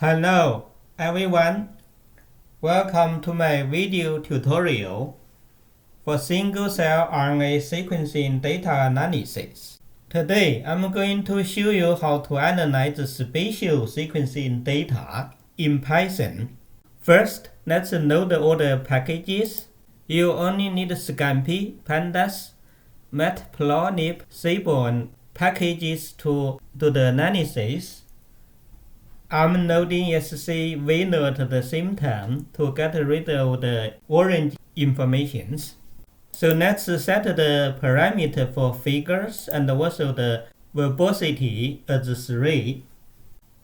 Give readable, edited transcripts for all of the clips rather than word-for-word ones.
Hello everyone, welcome to my video tutorial for single-cell RNA sequencing data analysis. Today I'm going to show you how to analyze the spatial sequencing data in Python. First, let's load all the packages. You only need Scanpy, Pandas, Matplotlib, Spatial packages to do the analysis. I'm loading SC VNode at the same time to get rid of the orange informations. So let's set the parameter for figures and also the verbosity as 3.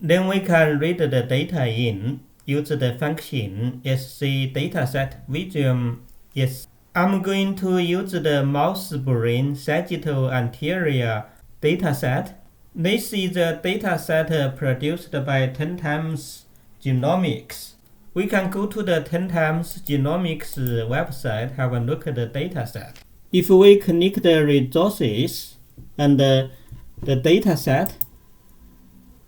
Then we can read the data in, use the function sc dataset volume is. I'm going to use the mouse brain sagittal anterior dataset. This is a dataset produced by 10x Genomics. We can go to the 10x Genomics website, have a look at the dataset. If we click the resources and the dataset,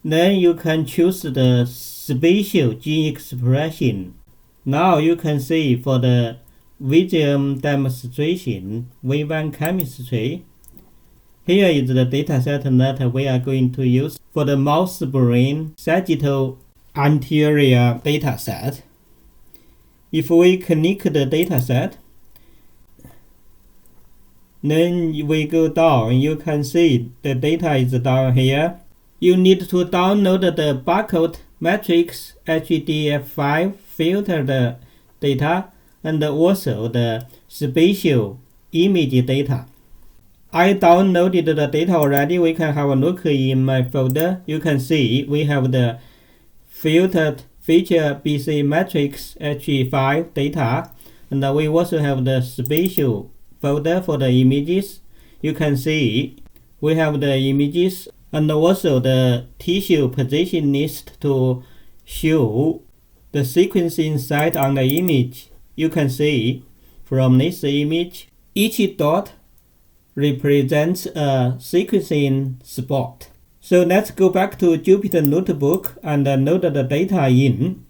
then you can choose the spatial gene expression. Now you can see for the visual demonstration, V1 chemistry, here is the dataset that we are going to use for the mouse brain sagittal anterior dataset. If we click the dataset, then we go down, you can see the data is down here. You need to download the barcode matrix HDF5 filtered data and also the spatial image data. I downloaded the data already. We can have a look in my folder. You can see we have the filtered feature BC matrix H5 data, and we also have the spatial folder for the images. You can see we have the images and also the tissue position list to show the sequencing site on the image. You can see from this image, each dot represents a sequencing spot. So let's go back to Jupyter Notebook and load the data in.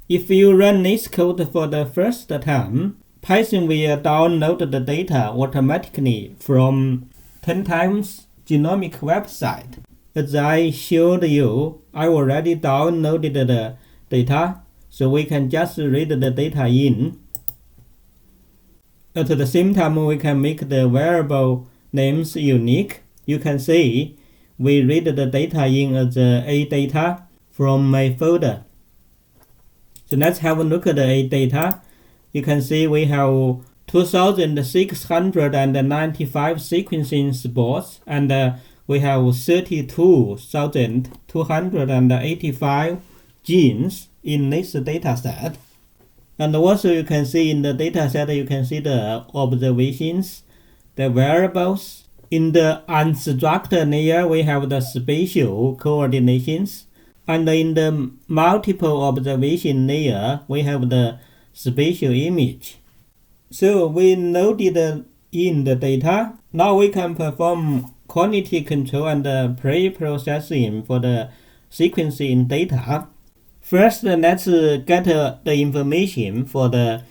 If you run this code for the first time, Python will download the data automatically from 10x Genomics website. As I showed you, I already downloaded the data, so we can just read the data in. At the same time, we can make the variable names unique. You can see we read the data in as A data from my folder. So let's have a look at the A data. You can see we have 2,695 sequencing spots and we have 32,285 genes in this dataset. And also you can see in the dataset, you can see the observations, the variables. In the unstructured layer, we have the spatial coordinations. And in the multiple observation layer, we have the spatial image. So we loaded in the data. Now we can perform quality control and pre-processing for the sequencing data. First, let's get the information for the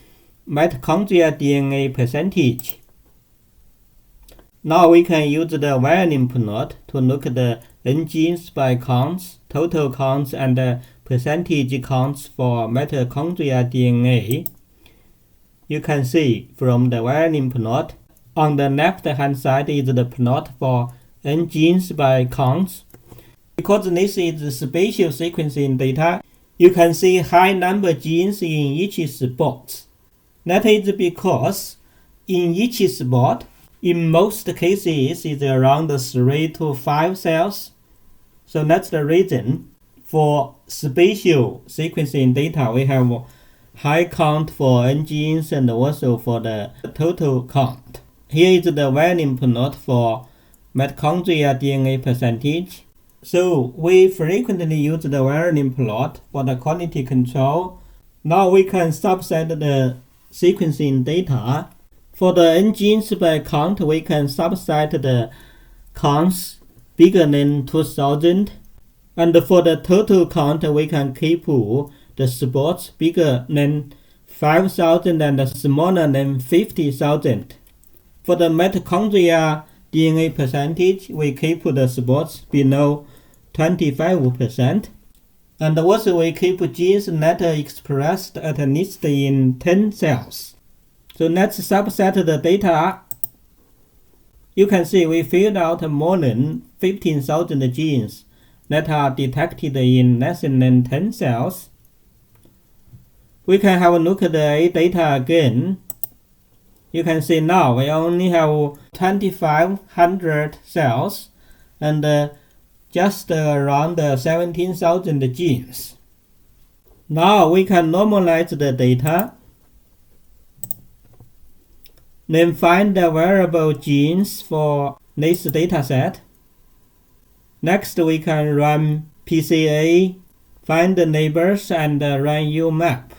mitochondrial DNA percentage. Now we can use the volume plot to look at the N genes by counts, total counts, and percentage counts for mitochondrial DNA. You can see from the volume plot, on the left-hand side is the plot for N genes by counts. Because this is spatial sequencing data, you can see high number of genes in each spot. That is because in each spot, in most cases, is around 3 to 5 cells. So that's the reason for spatial sequencing data, we have high count for N genes and also for the total count. Here is the volume plot for mitochondrial DNA percentage. So we frequently use the volume plot for the quality control. Now we can subset the sequencing data. For the N genes by count, we can subset the counts bigger than 2000 And for the total count, we can keep the spots bigger than 5,000 and smaller than 50,000. For the mitochondria DNA percentage, we keep the spots below 25%. And also we keep genes that are expressed at least in 10 cells. So let's subset the data. You can see we filled out more than 15,000 genes that are detected in less than 10 cells. We can have a look at the data again. You can see now we only have 2,500 cells and just around 17,000 genes. Now we can normalize the data, then find the variable genes for this dataset. Next we can run PCA, find the neighbors and run UMap.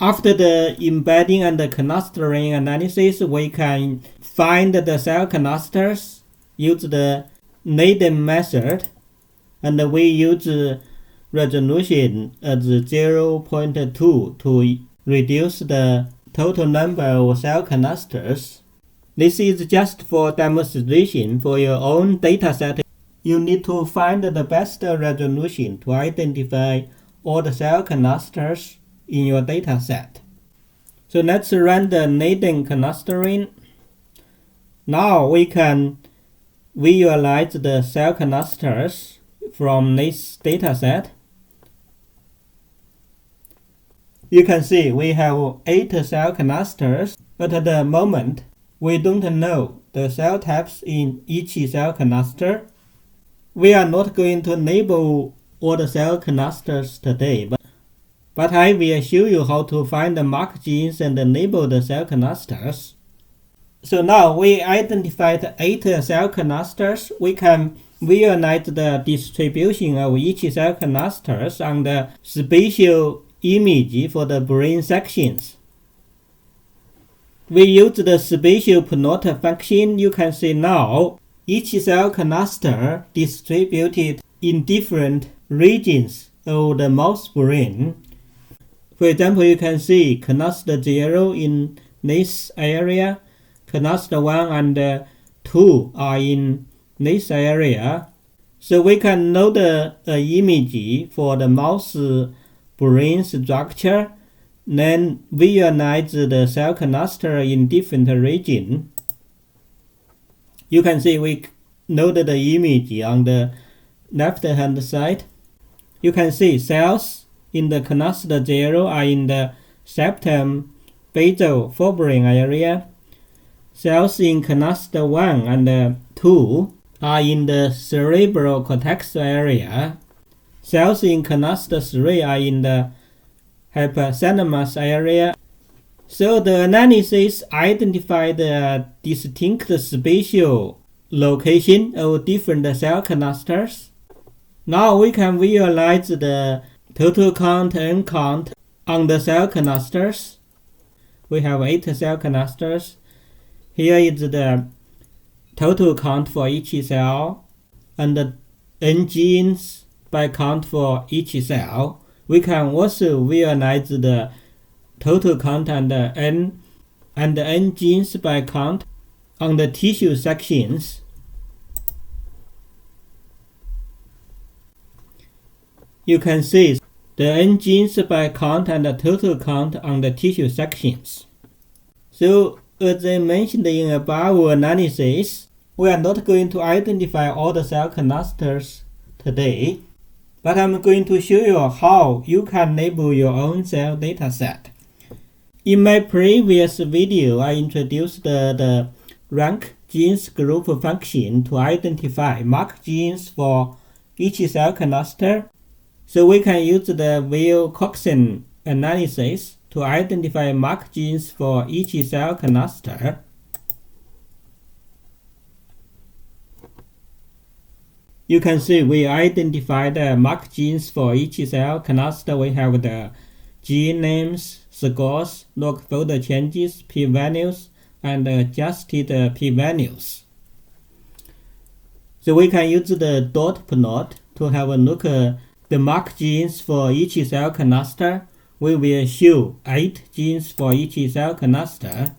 After the embedding and the clustering analysis, we can find the cell clusters, use the Naden method, and we use resolution as 0.2 to reduce the total number of cell clusters. This is just for demonstration. For your own dataset, you need to find the best resolution to identify all the cell clusters in your dataset. So let's run the Naden clustering. Now we can visualize the cell clusters from this dataset. You can see we have 8 cell clusters, but at the moment we don't know the cell types in each cell cluster. We are not going to label all the cell clusters today, but I will show you how to find the mark genes and label the cell clusters. So now we identified 8 cell clusters. We can visualize the distribution of each cell clusters on the spatial image for the brain sections. We use the spatial plot function. You can see now each cell cluster distributed in different regions of the mouse brain. For example, you can see cluster 0 in this area, cluster 1 and 2 are in this area. So we can load the image for the mouse brain structure, then visualize the cell cluster in different regions. You can see we loaded the image on the left hand side. You can see cells in the cluster 0 are in the septum basal forebrain area. Cells in cluster 1 and 2 are in the cerebral cortex area. Cells in cluster 3 are in the hypothalamus area. So the analysis identified the distinct spatial location of different cell clusters. Now we can visualize the total count and count on the cell clusters. We have 8 cell clusters. Here is the total count for each cell and the n genes by count for each cell. We can also visualize the total count and n genes by count on the tissue sections. You can see the n genes by count and the total count on the tissue sections. So, as I mentioned in above analysis, we are not going to identify all the cell clusters today, but I'm going to show you how you can label your own cell dataset. In my previous video, I introduced the rank genes group function to identify mark genes for each cell cluster. So we can use the Wilcoxon analysis to identify mark genes for each cell cluster. You can see we identified the mark genes for each cell cluster. We have the gene names, scores, log-fold changes, p-values, and adjusted p-values. So we can use the dot plot to have a look at the marked genes for each cell cluster. We will show 8 genes for each cell cluster.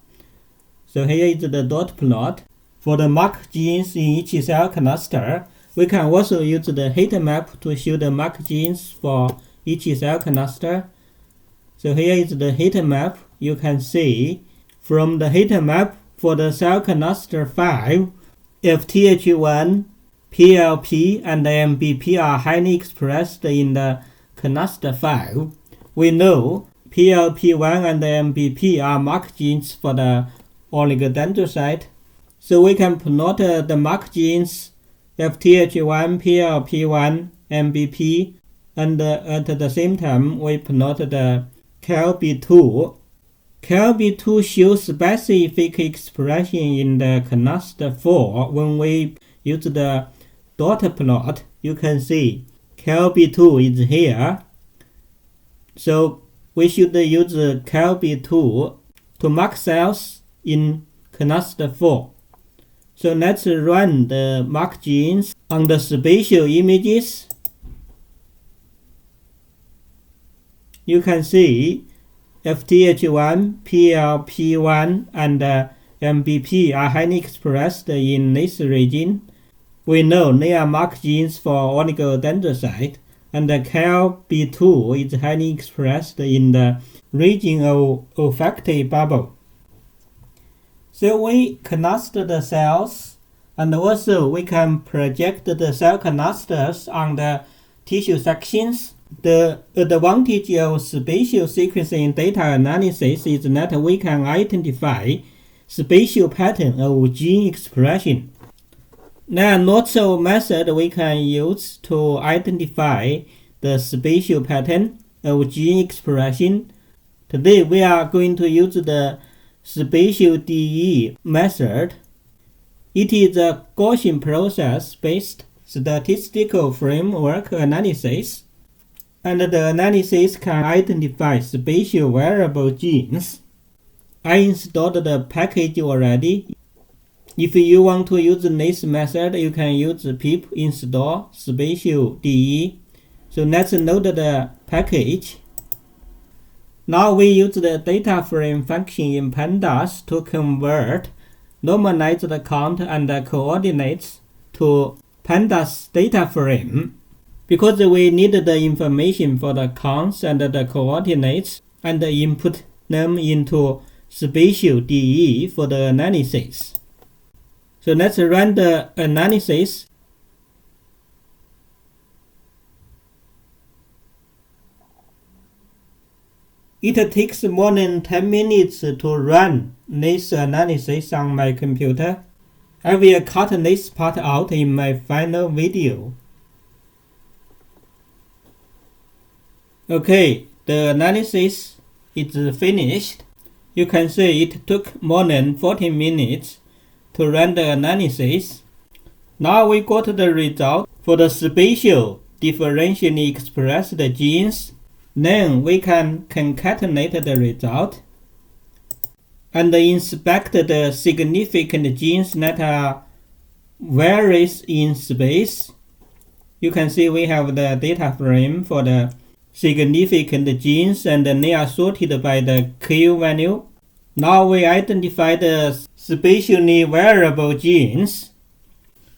So here is the dot plot. For the marked genes in each cell cluster, we can also use the heat map to show the marked genes for each cell cluster. So here is the heat map. You can see from the heat map for the cell cluster 5, if TH1, PLP, and MBP are highly expressed in the cluster 5, we know PLP1 and MBP are marked genes for the oligodendrocyte. So we can plot the marked genes FTH1, PLP1, MBP, and at the same time we plot the KLB2. KLB2 shows specific expression in the cluster 4. When we use the dot plot, you can see KLB2 is here. So we should use KLB2 to mark cells in cluster 4. So let's run the marked genes on the spatial images. You can see FTH1, PLP1, and MBP are highly expressed in this region. We know they are marked genes for oligodendrocyte, and the KLB2 is highly expressed in the region of olfactory bubble. So we cluster the cells, and also we can project the cell clusters on the tissue sections. The advantage of spatial sequencing data analysis is that we can identify spatial pattern of gene expression. There are lots of methods we can use to identify the spatial pattern of gene expression. Today we are going to use the Spatial DE method. It is a Gaussian process-based statistical framework analysis, and the analysis can identify spatial variable genes. I installed the package already. If you want to use this method, you can use pip install Spatial DE. So let's load the package. Now we use the data frame function in pandas to convert normalized count and coordinates to pandas data frame. Because we need the information for the counts and the coordinates and input them into Spatial DE for the analysis. So let's run the analysis. It takes more than 10 minutes to run this analysis on my computer. I will cut this part out in my final video. Okay, the analysis is finished. You can see it took more than 40 minutes to run the analysis. Now we got the result for the spatial differentially expressed genes. Then we can concatenate the result and inspect the significant genes that are varies in space. You can see we have the data frame for the significant genes, and they are sorted by the Q value. Now we identify the spatially variable genes.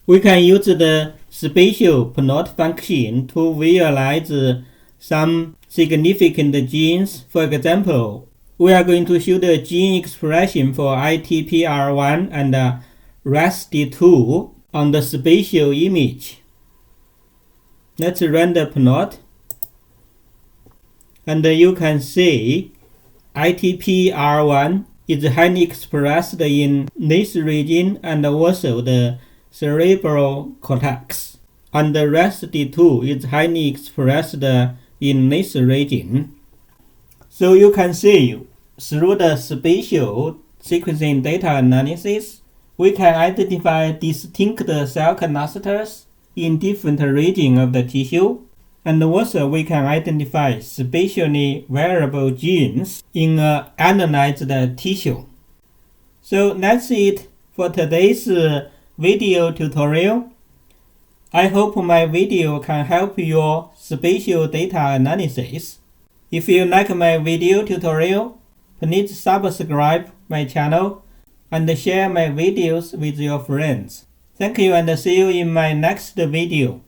We can use the spatial plot function to visualize some significant genes. For example, we are going to show the gene expression for ITPR1 and RASD2 on the spatial image. Let's run the plot. And you can see ITPR1 is highly expressed in this region and also the cerebral cortex. And the RASD2 is highly expressed in this region. So you can see through the spatial sequencing data analysis, we can identify distinct cell clusters in different regions of the tissue. and also we can identify spatially variable genes in analyzed tissue. So that's it for today's video tutorial. I hope my video can help your spatial data analysis. If you like my video tutorial, please subscribe my channel and share my videos with your friends. Thank you and see you in my next video.